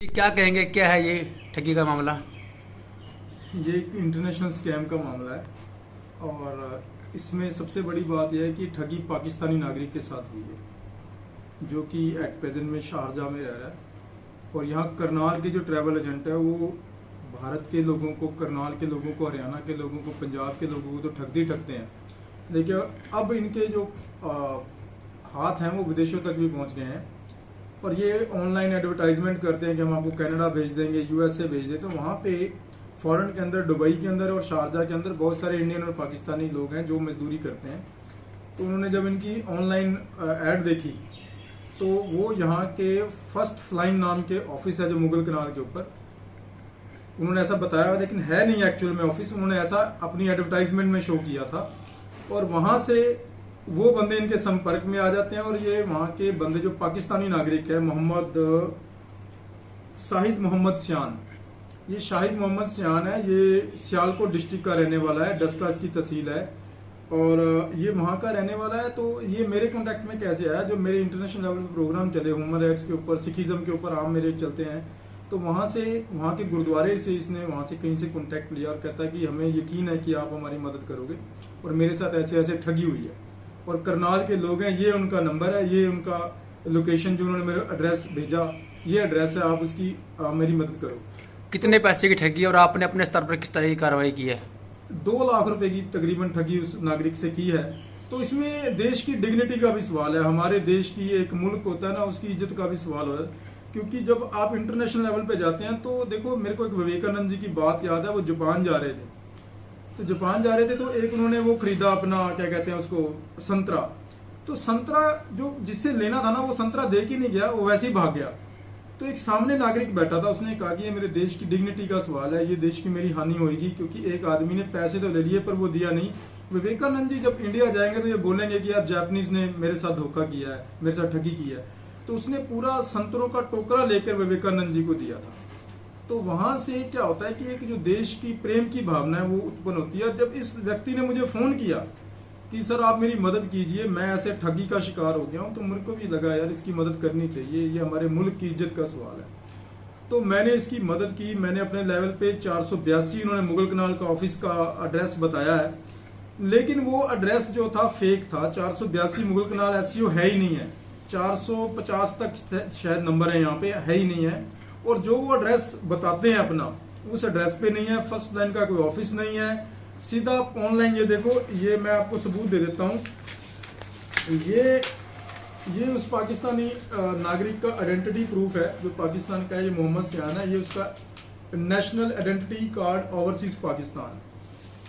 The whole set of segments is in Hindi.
क्या कहेंगे, क्या है ये ठगी का मामला? ये एक इंटरनेशनल स्कैम का मामला है और इसमें सबसे बड़ी बात यह है कि ठगी पाकिस्तानी नागरिक के साथ हुई है जो कि एट प्रेजेंट में शारजा में रह रहा है। और यहाँ करनाल के जो ट्रैवल एजेंट है वो भारत के लोगों को, करनाल के लोगों को, हरियाणा के लोगों को, पंजाब के लोगों को तो ठगते ही ठगते हैं, लेकिन अब इनके जो हाथ हैं वो विदेशों तक भी पहुँच गए हैं। और ये ऑनलाइन एडवर्टाइजमेंट करते हैं कि हम आपको कनाडा भेज देंगे, यूएसए भेज दें। तो वहाँ पे फॉरेन के अंदर, दुबई के अंदर और शारजा के अंदर बहुत सारे इंडियन और पाकिस्तानी लोग हैं जो मजदूरी करते हैं। तो उन्होंने जब इनकी ऑनलाइन ऐड देखी तो वो यहाँ के फर्स्ट फ्लाइंग नाम के ऑफिस है जो मुगल कनाल के ऊपर, उन्होंने ऐसा बताया, लेकिन है नहीं एक्चुअल में ऑफिस, उन्होंने ऐसा अपनी एडवर्टाइजमेंट में शो किया था। और वहाँ से वो बंदे इनके संपर्क में आ जाते हैं और ये वहाँ के बंदे जो पाकिस्तानी नागरिक है, शाहिद मोहम्मद सियान, ये शाहिद मोहम्मद सियान है, ये सियालकोट डिस्ट्रिक्ट का रहने वाला है, डस्का इसकी तहसील है और ये वहाँ का रहने वाला है। तो ये मेरे कॉन्टेक्ट में कैसे आया, जो मेरे इंटरनेशनल लेवल पे प्रोग्राम चले ह्यूमन राइट्स के ऊपर, सिखिज्म के ऊपर आम मेरे चलते हैं, तो वहाँ से, वहाँ के गुरुद्वारे से इसने वहाँ से कहीं से कॉन्टेक्ट लिया और कहता है कि हमें यकीन है कि आप हमारी मदद करोगे और मेरे साथ ऐसे ऐसे ठगी हुई है। और करनाल के लोग हैं, ये उनका नंबर है, ये उनका लोकेशन जो उन्होंने मेरे एड्रेस भेजा, ये एड्रेस है, आप उसकी मेरी मदद करो। कितने पैसे की ठगी और आपने अपने स्तर पर किस तरह की कार्रवाई की है? 2 लाख रुपए की तकरीबन ठगी उस नागरिक से की है। तो इसमें देश की डिग्निटी का भी सवाल है, हमारे देश की, एक मुल्क होता है ना, उसकी इज्जत का भी सवाल है। क्योंकि जब आप इंटरनेशनल लेवल पे जाते हैं तो देखो, मेरे को एक विवेकानंद जी की बात याद है, वो जापान जा रहे थे। तो जापान जा रहे थे तो एक उन्होंने वो खरीदा अपना, क्या कहते हैं उसको, संतरा। तो संतरा जो जिससे लेना था ना, वो संतरा दे के नहीं गया, वो वैसे ही भाग गया। तो एक सामने नागरिक बैठा था, उसने कहा कि ये मेरे देश की डिग्निटी का सवाल है, ये देश की मेरी हानि होगी, क्योंकि एक आदमी ने पैसे तो ले लिए पर वो दिया नहीं। विवेकानंद जी जब इंडिया जाएंगे तो ये बोलेंगे कि यार जापानीज ने मेरे साथ धोखा किया है, मेरे साथ ठगी की है। तो उसने पूरा संतरों का टोकरा लेकर विवेकानंद जी को दिया था। तो वहां से क्या होता है कि एक जो देश की प्रेम की भावना है वो उत्पन्न होती है। जब इस व्यक्ति ने मुझे फोन किया कि सर आप मेरी मदद कीजिए, मैं ऐसे ठगी का शिकार हो गया हूं, तो मेरे को भी लगा यार इसकी मदद करनी चाहिए, ये हमारे मुल्क की इज्जत का सवाल है। तो मैंने इसकी मदद की। मैंने अपने लेवल पे 482, इन्होंने मुगल कनाल का ऑफिस का एड्रेस बताया है, लेकिन वो एड्रेस जो था फेक था। 482 मुगल कनाल एससीओ है ही नहीं है, 450 तक शायद नंबर है, यहाँ पे है ही नहीं है। और जो वो एड्रेस बताते हैं अपना, उस एड्रेस पे नहीं है, फर्स्ट लाइन का कोई ऑफिस नहीं है, सीधा ऑनलाइन। ये देखो, ये मैं आपको सबूत दे देता हूँ, ये उस पाकिस्तानी नागरिक का आइडेंटिटी प्रूफ है जो पाकिस्तान का है, ये मोहम्मद सियान है, ये उसका national identity card overseas Pakistan.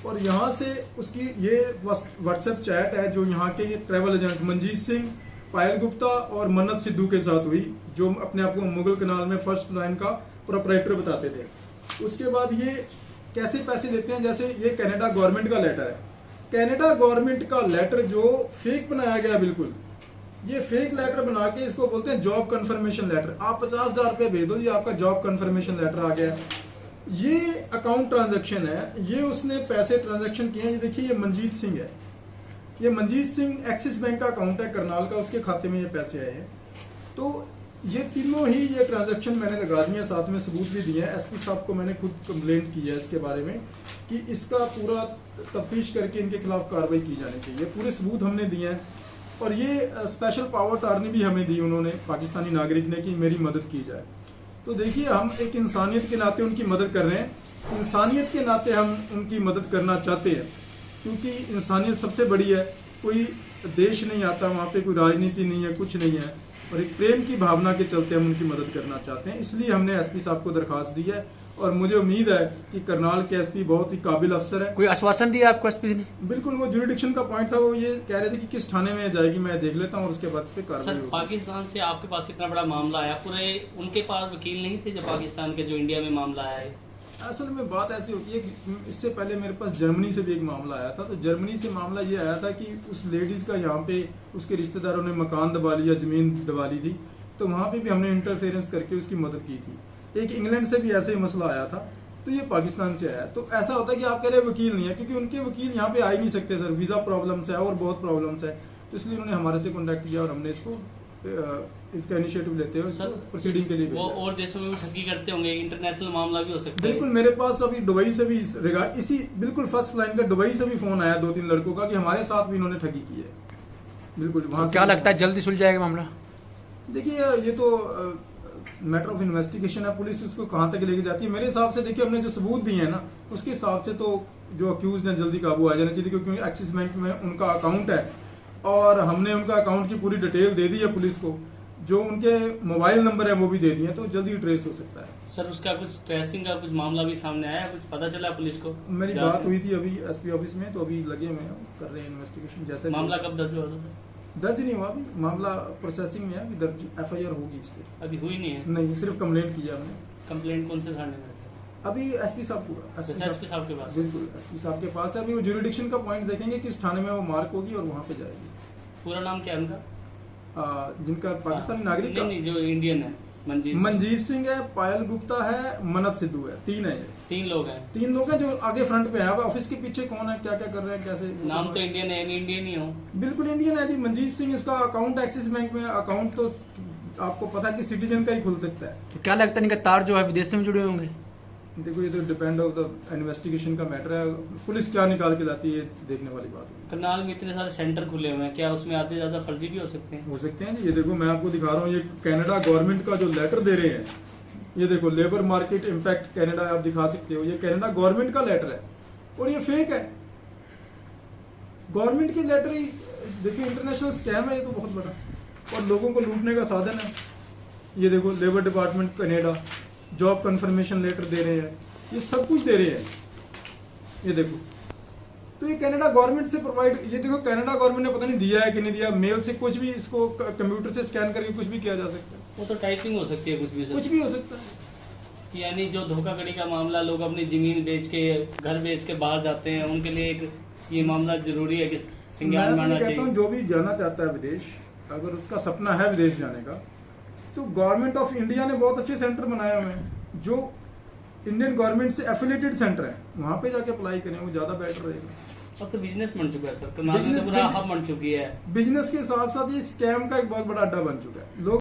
और यहाँ से उसकी ये व्हाट्सएप चैट है जो यहाँ के ट्रैवल एजेंट मनजीत सिंह, पायल गुप्ता और मन्नत सिद्धू के साथ हुई, जो अपने आप को मुगल कनाल में फर्स्ट लाइन का प्रोपराइटर बताते थे। उसके बाद ये कैसे पैसे देते हैं, जैसे ये कनाडा गवर्नमेंट का लेटर है, कनाडा गवर्नमेंट का लेटर जो फेक बनाया गया, बिल्कुल ये फेक लेटर बना के इसको बोलते हैं जॉब कंफर्मेशन लेटर। आप 50,000 रुपए भेज दो, ये आपका जॉब कंफर्मेशन लेटर आ गया। ये अकाउंट ट्रांजैक्शन है, ये उसने पैसे ट्रांजैक्शन किए हैं। ये देखिए, ये मनजीत सिंह है, ये मनजीत सिंह एक्सिस बैंक का अकाउंट है करनाल का, उसके खाते में ये पैसे आए हैं। तो ये तीनों ही ये ट्रांजैक्शन मैंने लगा दिए हैं, साथ में सबूत भी दिए हैं। एसपी साहब को मैंने खुद कंप्लेंट की है इसके बारे में कि इसका पूरा तफ्तीश करके इनके खिलाफ कार्रवाई की जानी चाहिए। पूरे सबूत हमने दिए हैं और ये स्पेशल पावर अटॉर्नी भी हमें दी उन्होंने, पाकिस्तानी नागरिक ने, कि मेरी मदद की जाए। तो देखिए, हम एक इंसानियत के नाते उनकी मदद कर रहे हैं, इंसानियत के नाते हम उनकी मदद करना चाहते हैं, क्योंकि इंसानियत सबसे बड़ी है। कोई देश नहीं आता वहाँ पे, कोई राजनीति नहीं है, कुछ नहीं है, और एक प्रेम की भावना के चलते हम उनकी मदद करना चाहते हैं। इसलिए हमने एसपी साहब को दरखास्त दी है और मुझे उम्मीद है कि करनाल के एसपी बहुत ही काबिल अफसर है। कोई आश्वासन दिया आपको एसपी ने? बिल्कुल, वो ज्यूरिडिक्शन का पॉइंट था, वो ये कह रहे थे कि किस थाने में जाएगी, मैं देख लेता हूँ और उसके बाद इस पे कार्रवाई होगी। पाकिस्तान से आपके पास इतना बड़ा मामला आया, पूरे उनके पास वकील नहीं थे जो पाकिस्तान के, जो इंडिया में मामला आया है? असल में बात ऐसी होती है कि इससे पहले मेरे पास जर्मनी से भी एक मामला आया था। तो जर्मनी से मामला ये आया था कि उस लेडीज का यहाँ पे उसके रिश्तेदारों ने मकान दबा लिया, जमीन दबा ली थी, तो वहाँ पे भी हमने इंटरफेरेंस करके उसकी मदद की थी। एक इंग्लैंड से भी ऐसे ही मसला आया था, तो ये पाकिस्तान से आया। तो ऐसा होता है कि आप कह रहे वकील नहीं है, क्योंकि उनके वकील यहाँ पे आ ही नहीं सकते सर, वीजा प्रॉब्लम्स है और बहुत प्रॉब्लम्स है। तो इसलिए उन्होंने हमारे से कॉन्टैक्ट किया और हमने इसको इसका इनिशिएटिव लेते हो, सर, प्रोसीडिंग के लिए वो भेजा। और देशों में भी ठगी करते होंगे, इंटरनेशनल मामला भी हो सकता है। बिल्कुल, मेरे पास अभी दुबई से भी इसी बिल्कुल फर्स्ट लाइन का दुबई से भी फोन आया 2-3 लड़कों का कि हमारे साथ भी इन्होंने ठगी की है। बिल्कुल, वहां तो क्या लगता है जल्दी सुलझ जाएगा मामला? देखिए, ये तो मैटर ऑफ इन्वेस्टिगेशन है, पुलिस उसको कहां तक लेके जाती है। मेरे हिसाब से देखिए, हमने जो सबूत दिए हैं ना, उसके हिसाब से तो जो अक्यूज है जल्दी काबू आ जाना चाहिए, क्योंकि एक्सिस बैंक में उनका अकाउंट है और हमने उनका अकाउंट की पूरी डिटेल दे दी है पुलिस को, जो उनके मोबाइल नंबर है वो भी दे दिए हैं, तो जल्दी ट्रेस हो सकता है। सर, उसका कुछ ट्रेसिंग का कुछ मामला भी सामने आया, कुछ पता चला पुलिस को? मेरी बात हुई थी अभी एसपी ऑफिस में, तो अभी लगे हुए हैं, कर रहे हैं इन्वेस्टिगेशन। जैसे मामला कब दर्ज हुआ था सर? दर्ज नहीं हुआ, अभी मामला प्रोसेसिंग में है, अभी दर्ज एफआईआर होगी इस पे। अभी हुई नहीं है? नहीं, सिर्फ कंप्लेंट किया हमने। कंप्लेंट कौन से थाने में है सर? अभी एसपी साहब को, एसपी साहब के पास? बिल्कुल एसपी साहब के पास है। अभी वो ज्यूरिडिक्शन का पॉइंट देखेंगे किस थाने में वो मार्क होगी और वहां पे जाएगी। पूरा नाम क्या है उनका? जिनका पाकिस्तानी नागरिक का? नहीं, जो इंडियन है। मंजीत सिंह है, पायल गुप्ता है, मनत सिद्धू है, 3 है ये। 3 लोग हैं। 3 लोग हैं जो आगे फ्रंट पे है। अब ऑफिस के पीछे कौन है, क्या क्या कर रहे हैं, कैसे? नाम तो इंडियन है, इंडियन ही हो। बिल्कुल इंडियन है जी। मंजीत सिंह, इसका अकाउंट एक्सिस बैंक में, अकाउंट तो आपको पता है कि सिटीजन का ही खुल सकता है। तो क्या लगता है इनका तार जो है विदेश से जुड़े होंगे? देखो, ये तो डिपेंड ऑफ द इन्वेस्टिगेशन का मैटर है, पुलिस क्या निकाल के लाती है देखने वाली बात है। करनाल में इतने सारे सेंटर खुले हुए हैं, क्या उसमें आते ज्यादा फर्जी भी हो सकते हैं? हो सकते हैं जी। ये देखो, मैं आपको दिखा रहा हूँ, ये कनाडा गवर्नमेंट का जो लेटर दे रहे हैं, ये देखो, लेबर मार्केट इम्पैक्ट कनाडा, आप दिखा सकते हो, ये कनाडा गवर्नमेंट का लेटर है और ये फेक है। गवर्नमेंट के लेटर ही देखिए, इंटरनेशनल स्कैम है ये तो बहुत बड़ा, और लोगों को लूटने का साधन है। ये देखो, labour department Canada job confirmation letter दे रहे हैं, ये सब कुछ दे रहे हैं। ये देखो, तो ये कनाडा गवर्नमेंट से प्रोवाइड, ये देखो कनाडा गवर्नमेंट ने पता नहीं दिया है कि नहीं दिया। मेल से कुछ भी, इसको कंप्यूटर से स्कैन करके कुछ भी किया जा सकता है। वो तो टाइपिंग हो सकती है, कुछ भी सर। कुछ भी हो सकता है। यानी जो धोखाधड़ी का मामला, लोग अपनी जमीन बेच के, घर बेच के बाहर जाते हैं, उनके लिए एक ये मामला जरूरी है कि संज्ञान में आना कहता हूँ, चाहिए। जो भी जाना चाहता है विदेश, अगर उसका सपना है विदेश जाने का, तो गवर्नमेंट ऑफ इंडिया ने बहुत अच्छे सेंटर बनाए हुए हैं जो इंडियन गवर्नमेंट से एफिलेटेड सेंटर है, वहां पे जाके अप्लाई करें, वो ज्यादा बेटर रहेगा। अब तो बिजनेस बन चुका है सर, करनाल में तो पूरा हब बन चुकी है। बिजनेस के साथ साथ ये स्कैम का एक बहुत बड़ा अड्डा बन चुका है। लोग